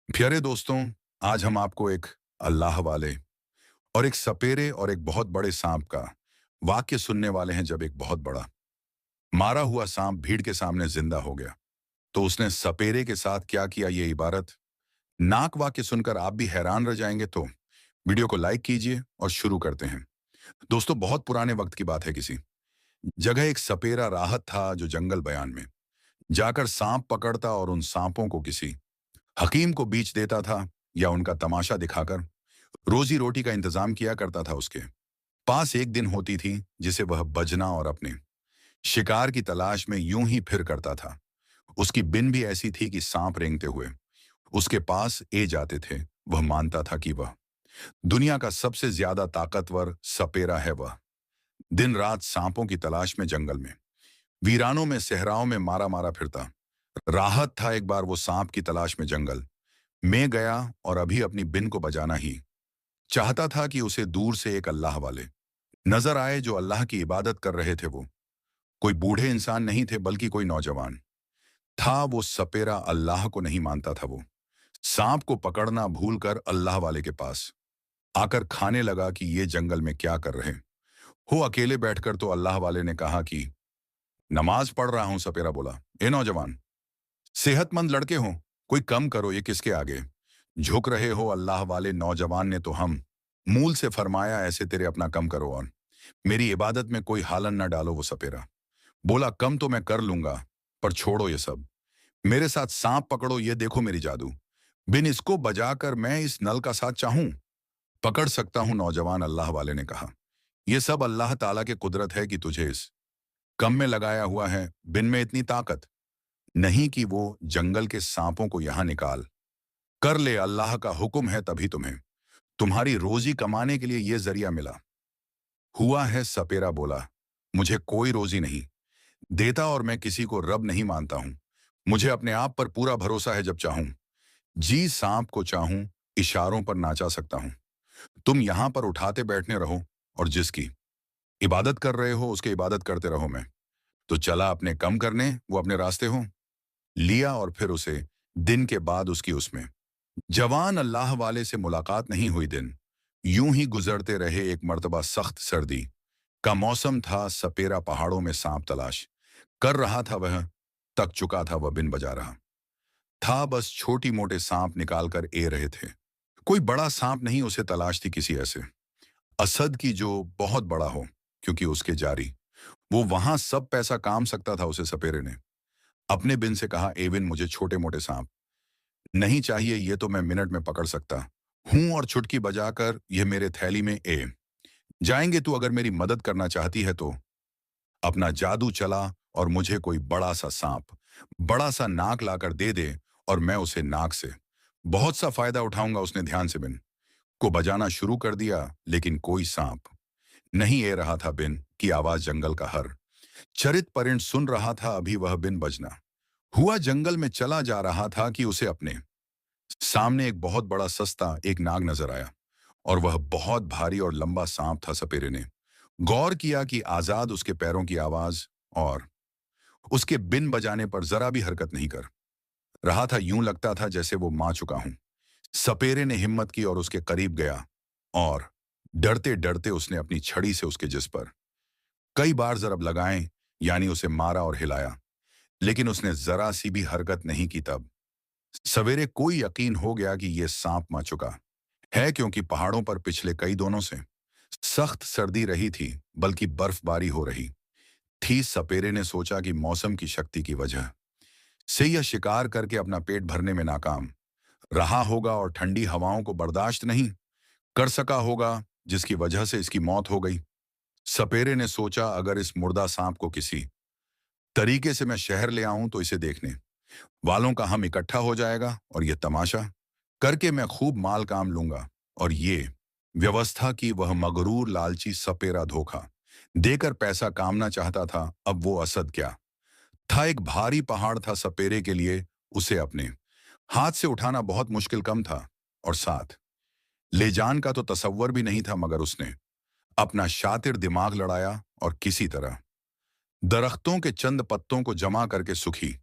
प्यारे दोस्तों, आज हम आपको एक अल्लाह वाले और एक सपेरे और एक बहुत बड़े सांप का वाक्य सुनने वाले हैं। जब एक बहुत बड़ा मारा हुआ सांप भीड़ के सामने जिंदा हो गया, तो उसने सपेरे के साथ क्या किया, ये इबारत नाक वाक्य सुनकर आप भी हैरान रह जाएंगे। तो वीडियो को लाइक कीजिए और शुरू करते हैं। दोस्तों, बहुत पुराने वक्त की बात है। किसी जगह एक सपेरा राहत था जो जंगल बयान में जाकर सांप पकड़ता और उन सांपों को किसी हकीम को बेच देता था, या उनका तमाशा दिखाकर रोजी रोटी का इंतजाम किया करता था। उसके पास एक दिन होती थी जिसे वह बजना और अपने शिकार की तलाश में यूं ही फिर करता था। उसकी बिन भी ऐसी थी कि सांप रेंगते हुए उसके पास ए जाते थे। वह मानता था कि वह दुनिया का सबसे ज्यादा ताकतवर सपेरा है। वह दिन रात सांपों की तलाश में जंगल में, वीरानों में, सहराओं में मारा मारा फिरता। राहत था एक बार वो सांप की तलाश में जंगल में गया और अभी अपनी बिन को बजाना ही चाहता था कि उसे दूर से एक अल्लाह वाले नजर आए जो अल्लाह की इबादत कर रहे थे। वो कोई बूढ़े इंसान नहीं थे, बल्कि कोई नौजवान था। वो सपेरा अल्लाह को नहीं मानता था। वो सांप को पकड़ना भूलकर अल्लाह वाले के पास आकर खाने लगा कि ये जंगल में क्या कर रहे हो अकेले बैठकर। तो अल्लाह वाले ने कहा कि नमाज पढ़ रहा हूं। सपेरा बोला, ए नौजवान, सेहतमंद लड़के हो, कोई कम करो, ये किसके आगे झुक रहे हो। अल्लाह वाले नौजवान ने तो हम मूल से फरमाया, ऐसे तेरे अपना कम करो और मेरी इबादत में कोई हालन न डालो। वो सपेरा बोला, कम तो मैं कर लूंगा, पर छोड़ो ये सब, मेरे साथ सांप पकड़ो। ये देखो मेरी जादू बिन, इसको बजाकर मैं इस नल का साथ चाहूं पकड़ सकता हूं। नौजवान अल्लाह वाले ने कहा, यह सब अल्लाह ताला के कुदरत है कि तुझे इस कम में लगाया हुआ है। बिन में इतनी ताकत नहीं कि वो जंगल के सांपों को यहां निकाल कर ले। अल्लाह का हुक्म है, तभी तुम्हें तुम्हारी रोजी कमाने के लिए यह जरिया मिला हुआ है। सपेरा बोला, मुझे कोई रोजी नहीं देता और मैं किसी को रब नहीं मानता हूं। मुझे अपने आप पर पूरा भरोसा है। जब चाहूं जी सांप को चाहूं इशारों पर नाचा सकता हूं। तुम यहां पर उठाते बैठने रहो और जिसकी इबादत कर रहे हो उसकी इबादत करते रहो। मैं तो चला अपने कम करने, वो अपने रास्ते हो लिया। और फिर उसे दिन के बाद उसकी उसमें जवान अल्लाह वाले से मुलाकात नहीं हुई। दिन यूं ही गुजरते रहे। एक मर्तबा सख्त सर्दी का मौसम था। सपेरा पहाड़ों में सांप तलाश कर रहा था। वह तक चुका था, वह बिन बजा रहा था। बस छोटी मोटे सांप निकाल कर ए रहे थे। कोई बड़ा सांप नहीं, उसे तलाश थी किसी ऐसे असद की जो बहुत बड़ा हो, क्योंकि उसके जारी वो वहां सब पैसा काम सकता था। उसे सपेरे ने अपने बिन से कहा, ए बिन, मुझे छोटे मोटे सांप नहीं चाहिए, ये तो मैं मिनट में पकड़ सकता हूं और चुटकी बजाकर ये मेरे थैली में ए जाएंगे। तू अगर मेरी मदद करना चाहती है तो अपना जादू चला और मुझे कोई बड़ा सा सांप, बड़ा सा नाक लाकर दे दे और मैं उसे नाक से बहुत सा फायदा उठाऊंगा। उसने ध्यान से बिन को बजाना शुरू कर दिया, लेकिन कोई सांप नहीं ए रहा था। बिन की आवाज जंगल का हर चरित परिंद सुन रहा था। अभी वह बिन बजना हुआ जंगल में चला जा रहा था कि उसे अपने सामने एक बहुत बड़ा सस्ता एक नाग नजर आया, और वह बहुत भारी और लंबा सांप था। सपेरे ने गौर किया कि आजाद उसके पैरों की आवाज और उसके बिन बजाने पर जरा भी हरकत नहीं कर रहा था। यूं लगता था जैसे वो मां चुका हूं। सपेरे ने हिम्मत की और उसके करीब गया, और डरते डरते उसने अपनी छड़ी से उसके जिस पर कई बार जरब लगाए, यानी उसे मारा और हिलाया, लेकिन उसने जरा सी भी हरकत नहीं की। तब सवेरे कोई यकीन हो गया कि यह सांप मर चुका है, क्योंकि पहाड़ों पर पिछले कई दिनों से सख्त सर्दी रही थी, बल्कि बर्फबारी हो रही थी। सपेरे ने सोचा कि मौसम की शक्ति की वजह से यह शिकार करके अपना पेट भरने में नाकाम रहा होगा और ठंडी हवाओं को बर्दाश्त नहीं कर सका होगा, जिसकी वजह से इसकी मौत हो गई। सपेरे ने सोचा, अगर इस मुर्दा सांप को किसी तरीके से मैं शहर ले आऊं तो इसे देखने वालों का हम इकट्ठा हो जाएगा और यह तमाशा करके मैं खूब माल काम लूंगा। और ये व्यवस्था की वह मगरूर लालची सपेरा धोखा देकर पैसा कामना चाहता था। अब वो असद क्या था, एक भारी पहाड़ था सपेरे के लिए। उसे अपने हाथ से उठाना बहुत मुश्किल कम था, और साथ ले जान का तो तसव्वुर भी नहीं था। मगर उसने अपना शातिर दिमाग लड़ाया और किसी तरह दरख्तों के चंद पत्तों को जमा करके सूखी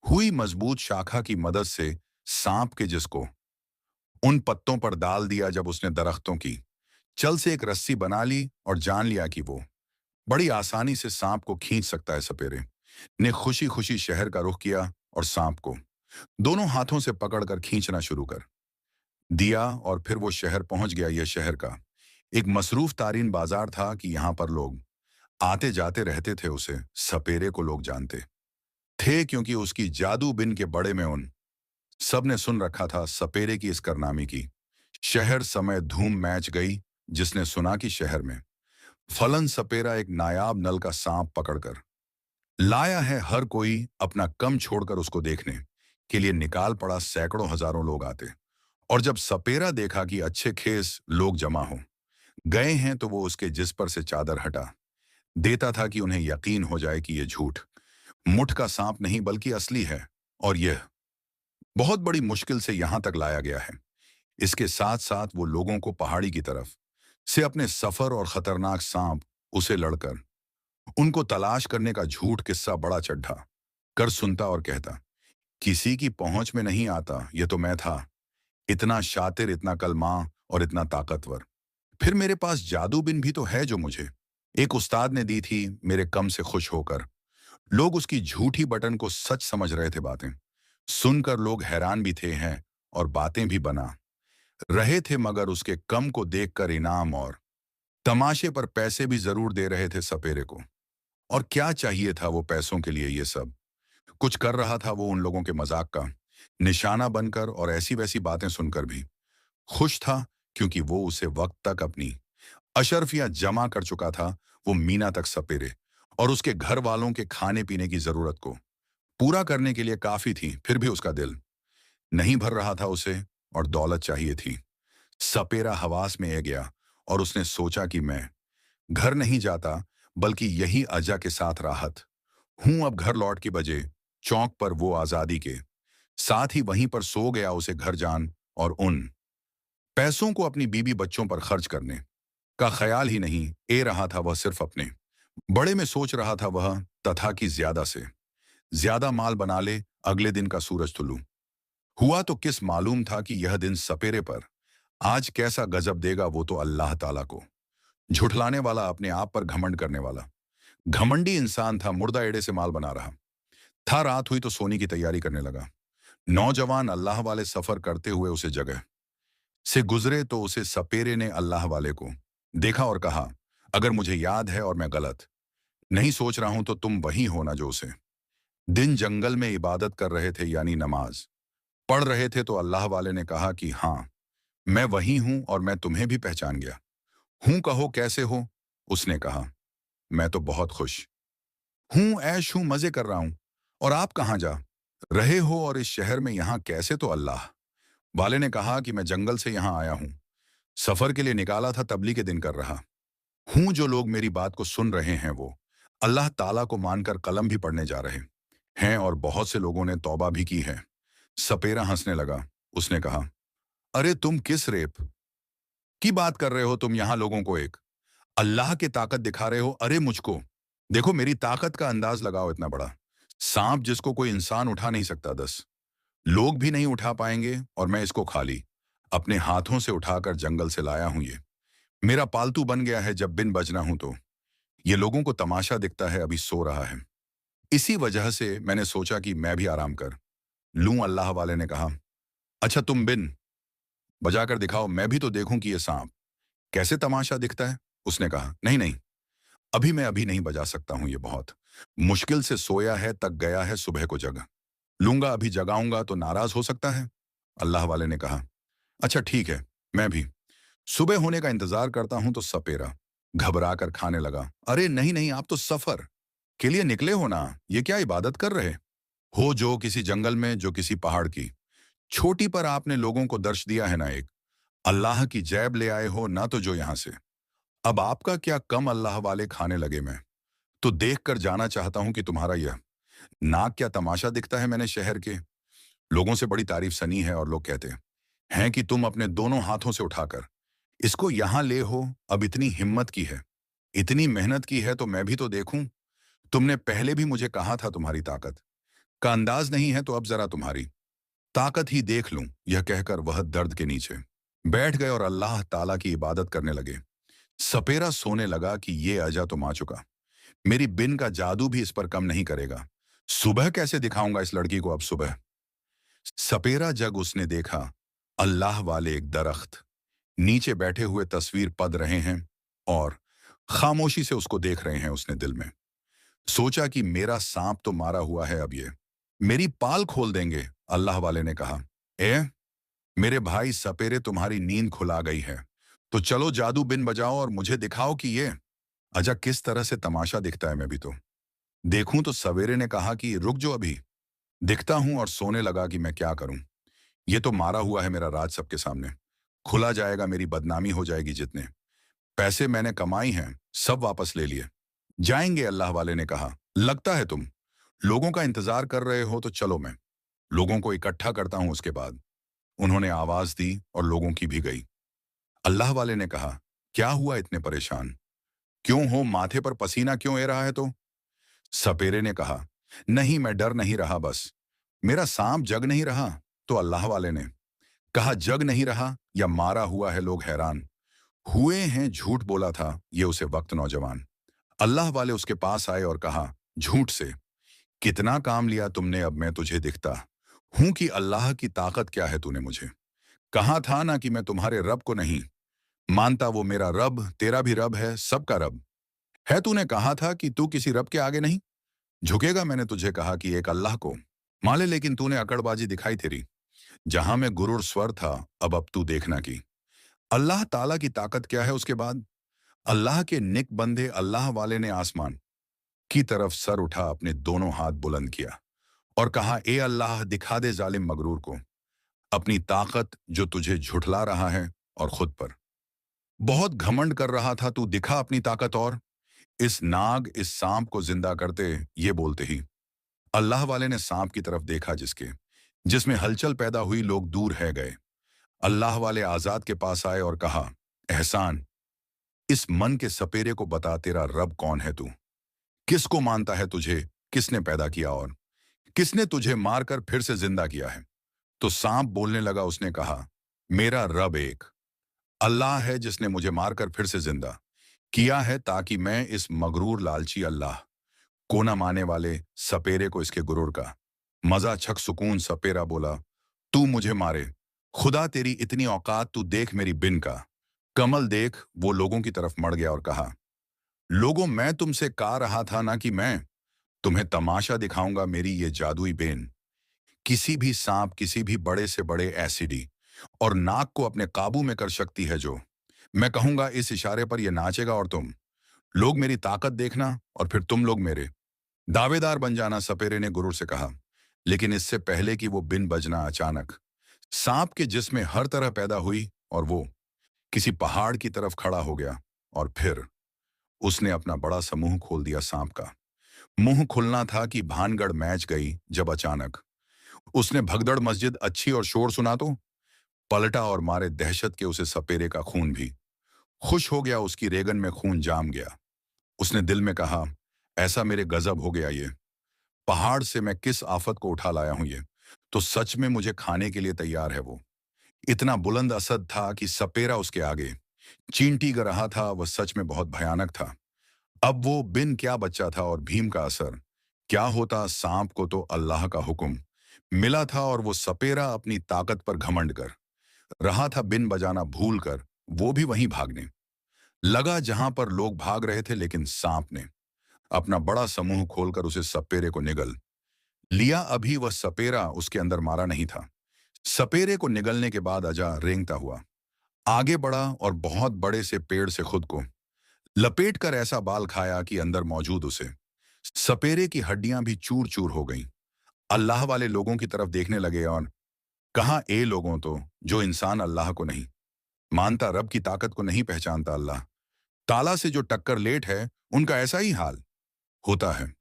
हुई मजबूत शाखा की मदद से सांप के जिसको उन पत्तों पर डाल दिया जब उसने दरख्तों की चल से एक रस्सी बना ली और जान लिया कि वो बड़ी आसानी से सांप को खींच सकता है। सपेरे ने खुशी खुशी शहर का रुख किया और सांप को दोनों हाथों से पकड़कर खींचना शुरू कर दिया और फिर वो शहर पहुंच गया। यह शहर का एक मसरूफ तारीन बाजार था कि यहाँ पर लोग आते जाते रहते थे। उसे सपेरे को लोग जानते थे क्योंकि उसकी जादू बिन के बड़े में उन सब ने सुन रखा था सपेरे की इस करनामी की। शहर समय धूम मैच गई। जिसने सुना कि शहर में फलन सपेरा एक नायाब नल का सांप पकड़कर लाया है, हर कोई अपना कम छोड़कर उसको देखने के लिए निकाल पड़ा। सैकड़ों हजारों लोग आते और जब सपेरा देखा कि अच्छे खेस लोग जमा हो गए हैं तो वो उसके जिस पर से चादर हटा देता था कि उन्हें यकीन हो जाए कि यह झूठ मुठ का सांप नहीं बल्कि असली है और यह बहुत बड़ी मुश्किल से यहां तक लाया गया है। इसके साथ साथ वो लोगों को पहाड़ी की तरफ से अपने सफर और खतरनाक सांप उसे लड़कर उनको तलाश करने का झूठ किस्सा बड़ा चढ़ा कर सुनता और कहता, किसी की पहुंच में नहीं आता। ये तो मैं था, इतना शातिर, इतना कलमा और इतना ताकतवर। फिर मेरे पास जादू बिन भी तो है जो मुझे एक उस्ताद ने दी थी। मेरे कम से खुश होकर लोग उसकी झूठी बटन को सच समझ रहे थे। बातें सुनकर लोग हैरान भी थे हैं और बातें भी बना रहे थे, मगर उसके कम को देखकर इनाम और तमाशे पर पैसे भी जरूर दे रहे थे सपेरे को। और क्या चाहिए था वो पैसों के लिए? ये सब कुछ कर रहा था वो उन लोगों के मजाक का निशाना बनकर और ऐसी वैसी बातें सुनकर भी खुश था क्योंकि वो उसे वक्त तक अपनी अशर्फियां जमा कर चुका था। वो मीना तक सपेरे और उसके घर वालों के खाने पीने की जरूरत को पूरा करने के लिए काफी थी। फिर भी उसका दिल नहीं भर रहा था उसे और दौलत चाहिए थी। सपेरा हवास में आ गया और उसने सोचा कि मैं घर नहीं जाता बल्कि यही अजा के साथ राहत हूं। अब घर लौट के बजे चौक पर वो आजादी के साथ ही वहीं पर सो गया। उसे घर जान और उन पैसों को अपनी बीबी बच्चों पर खर्च करने का ख्याल ही नहीं ए रहा था। वह सिर्फ अपने बड़े में सोच रहा था वह तथा कि ज्यादा से ज्यादा माल बना ले। अगले दिन का सूरज तुलू हुआ तो किस मालूम था कि यह दिन सपेरे पर आज कैसा गजब देगा। वो तो अल्लाह ताला को झुठलाने वाला, अपने आप पर घमंड करने वाला घमंडी इंसान था। मुर्दा एड़े से माल बना रहा था। रात हुई तो सोने की तैयारी करने लगा। नौजवान अल्लाह वाले सफर करते हुए उसे जगह से गुजरे तो उसे सपेरे ने अल्लाह वाले को देखा और कहा, अगर मुझे याद है और मैं गलत नहीं सोच रहा हूं तो तुम वही हो ना जो उसे दिन जंगल में इबादत कर रहे थे, यानी नमाज पढ़ रहे थे। तो अल्लाह वाले ने कहा कि हाँ, मैं वही हूं और मैं तुम्हें भी पहचान गया हूं। कहो कैसे हो? उसने कहा, मैं तो बहुत खुश हूं, ऐश हूं, मजे कर रहा हूं। और आप कहाँ जा रहे हो और इस शहर में यहाँ कैसे? तो अल्लाह वाले ने कहा कि मैं जंगल से यहाँ आया हूँ, सफर के लिए निकाला था, तबली के दिन कर रहा हूँ। जो लोग मेरी बात को सुन रहे हैं वो अल्लाह ताला को मानकर कलम भी पढ़ने जा रहे हैं और बहुत से लोगों ने तौबा भी की है। सपेरा हंसने लगा। उसने कहा, अरे तुम किस रेप की बात कर रहे हो? तुम यहाँ लोगों को एक अल्लाह की ताकत दिखा रहे हो। अरे मुझको देखो, मेरी ताकत का अंदाज लगाओ। इतना बड़ा सांप जिसको कोई इंसान उठा नहीं सकता, 10 लोग भी नहीं उठा पाएंगे, और मैं इसको खाली अपने हाथों से उठाकर जंगल से लाया हूं। ये मेरा पालतू बन गया है। जब बिन बजना हूं तो ये लोगों को तमाशा दिखता है, अभी सो रहा है, इसी वजह से मैंने सोचा कि मैं भी आराम कर लूं। अल्लाह वाले ने कहा, अच्छा तुम बिन बजाकर दिखाओ, मैं भी तो देखूं कि ये सांप कैसे तमाशा दिखता है। उसने कहा, नहीं नहीं, अभी नहीं बजा सकता हूं। ये बहुत मुश्किल से सोया है, तक गया है, सुबह को जग लूंगा। अभी जगाऊंगा तो नाराज हो सकता है। अल्लाह वाले ने कहा, अच्छा ठीक है, मैं भी सुबह होने का इंतजार करता हूं। तो सपेरा घबरा कर खाने लगा, अरे नहीं नहीं, आप तो सफर के लिए निकले हो ना, ये क्या इबादत कर रहे हो जो किसी जंगल में, जो किसी पहाड़ की छोटी पर आपने लोगों को दर्श दिया है ना, एक अल्लाह की जैब ले आए हो ना, तो जो यहां से अब आपका क्या कम अल्लाह वाले खाने लगे। मैं तो देख कर जाना चाहता हूं कि तुम्हारा यह नाक क्या तमाशा दिखता है। मैंने शहर के लोगों से बड़ी तारीफ सनी है और लोग कहते हैं कि तुम अपने दोनों हाथों से उठाकर इसको यहां ले हो। अब इतनी हिम्मत की है, इतनी मेहनत की है, तो मैं भी तो देखूं। तुमने पहले भी मुझे कहा था तुम्हारी ताकत का अंदाज नहीं है, तो अब जरा तुम्हारी ताकत ही देख लूं, यह कहकर वह दर्द के नीचे बैठ गए और अल्लाह ताला की इबादत करने लगे। सपेरा सोने लगा कि ये अजा तो मा चुका, मेरी बिन का जादू भी इस पर कम नहीं करेगा। सुबह कैसे दिखाऊंगा इस लड़की को अब सुबह। सपेरा जग उसने देखा, अल्लाह वाले एक दरख्त नीचे बैठे हुए तस्वीर पद रहे हैं और खामोशी से उसको देख रहे हैं। उसने दिल में सोचा कि मेरा सांप तो मारा हुआ है, अब ये मेरी पाल खोल देंगे। अल्लाह वाले ने कहा, ए मेरे भाई सपेरे, तुम्हारी नींद खुला गई है, तो चलो जादू बिन बजाओ और मुझे दिखाओ कि ये अजा किस तरह से तमाशा दिखता है। मैं भी तो देखूं। तो सवेरे ने कहा कि रुक जो, अभी दिखता हूं। और सोने लगा कि मैं क्या करूं, ये तो मारा हुआ है मेरा राज सबके सामने, खुला जाएगा, मेरी बदनामी हो जाएगी। जितने पैसे मैंने कमाई हैं सब वापस ले लिए जाएंगे। अल्लाह वाले ने कहा, लगता है तुम लोगों का इंतजार कर रहे हो, तो चलो मैं लोगों को इकट्ठा करता हूं। उसके बाद उन्होंने आवाज दी और लोगों की भी गई। अल्लाह वाले ने कहा, क्या हुआ, इतने परेशान क्यों हो, माथे पर पसीना क्यों ए रहा है। तो सपेरे ने कहा, नहीं मैं डर नहीं रहा, बस मेरा सांप जग नहीं रहा। तो अल्लाह वाले ने कहा, जग नहीं रहा या मारा हुआ है, लोग हैरान हुए हैं, झूठ बोला था ये उसे वक्त नौजवान। अल्लाह वाले उसके पास आए और कहा, झूठ से कितना काम लिया तुमने, अब मैं तुझे दिखता हूं कि अल्लाह की ताकत क्या है। तूने मुझे कहा था ना कि मैं तुम्हारे रब को नहीं मानता, वो मेरा रब तेरा भी रब है, सबका रब है। तूने कहा था कि तू किसी रब के आगे नहीं झुकेगा, मैंने तुझे कहा कि एक अल्लाह को मान ले, लेकिन तूने अकड़बाजी दिखाई तेरी। जहां में गुरूर स्वर था, अब तू देखना कि अल्लाह ताला की ताकत क्या है। उसके बाद अल्लाह के निक बंदे अल्लाह वाले ने आसमान की तरफ सर उठा, अपने दोनों हाथ बुलंद किया और कहा, ए अल्लाह, दिखा दे जालिम मगरूर को अपनी ताकत, जो तुझे झुठला रहा है और खुद पर बहुत घमंड कर रहा था। तू दिखा अपनी ताकत। और इस नाग, इस सांप को जिंदा करते, ये बोलते ही अल्लाह वाले ने सांप की तरफ देखा, जिसमें हलचल पैदा हुई। लोग दूर है गए। अल्लाह वाले आजाद के पास आए और कहा, एहसान, इस मन के सपेरे को बता, तेरा रब कौन है, तू किसको मानता है, तुझे किसने पैदा किया और किसने तुझे मारकर फिर से जिंदा किया है। तो सांप बोलने लगा, उसने कहा, मेरा रब एक अल्लाह है, जिसने मुझे मारकर फिर से जिंदा किया है, ताकि मैं इस मगरूर लालची अल्लाह को न माने वाले सपेरे को इसके गुरूर का मजा छक सुकून। सपेरा बोला, तू मुझे मारे, खुदा तेरी इतनी औकात, तू देख मेरी बिन का कमल देख। वो लोगों की तरफ मड़ गया और कहा, लोगों, मैं तुमसे कहा रहा था ना कि मैं तुम्हें तमाशा दिखाऊंगा। मेरी ये जादुई बेन किसी भी सांप, किसी भी बड़े से बड़े एसिडी और नाग को अपने काबू में कर सकती है। जो मैं कहूंगा इस इशारे पर यह नाचेगा और तुम लोग मेरी ताकत देखना और फिर तुम लोग मेरे दावेदार बन जाना। सपेरे ने गुरूर से कहा। लेकिन इससे पहले कि वो बिन बजना, अचानक सांप के जिस्म में हर तरह पैदा हुई और वो किसी पहाड़ की तरफ खड़ा हो गया। और फिर उसने अपना बड़ा सा मुंह खोल दिया। सांप का मुंह खुलना था कि भानगढ़ मैच गई, जब अचानक उसने भगदड़ मस्जिद अच्छी और शोर सुना तो पलटा और मारे दहशत के उसे सपेरे का खून भी खुश हो गया। उसकी रेगन में खून जाम गया। उसने दिल में कहा, ऐसा मेरे गजब हो गया, ये पहाड़ से मैं किस आफत को उठा लाया हूं। ये तो सच में मुझे खाने के लिए तैयार है। वो इतना बुलंद असद था कि सपेरा उसके आगे चींटी गर रहा था। वह सच में बहुत भयानक था। अब वो बिन क्या बच्चा था और भीम का असर क्या होता। सांप को तो अल्लाह का हुक्म मिला था और वो सपेरा अपनी ताकत पर घमंड कर रहा था। बिन बजाना भूल कर वो भी वहीं भागने लगा जहां पर लोग भाग रहे थे। लेकिन सांप ने अपना बड़ा समूह खोलकर उसे सपेरे को निगल लिया। अभी वह सपेरा उसके अंदर मारा नहीं था। सपेरे को निगलने के बाद अजा रेंगता हुआ आगे बढ़ा और बहुत बड़े से पेड़ से खुद को लपेट कर ऐसा बाल खाया कि अंदर मौजूद उसे सपेरे की हड्डियां भी चूर चूर हो गईं। अल्लाह वाले लोगों की तरफ देखने लगे और कहा, ए लोगों, तो जो इंसान अल्लाह को नहीं मानता, रब की ताकत को नहीं पहचानता, अल्लाह ताला से जो टक्कर लेट है, उनका ऐसा ही हाल होता है।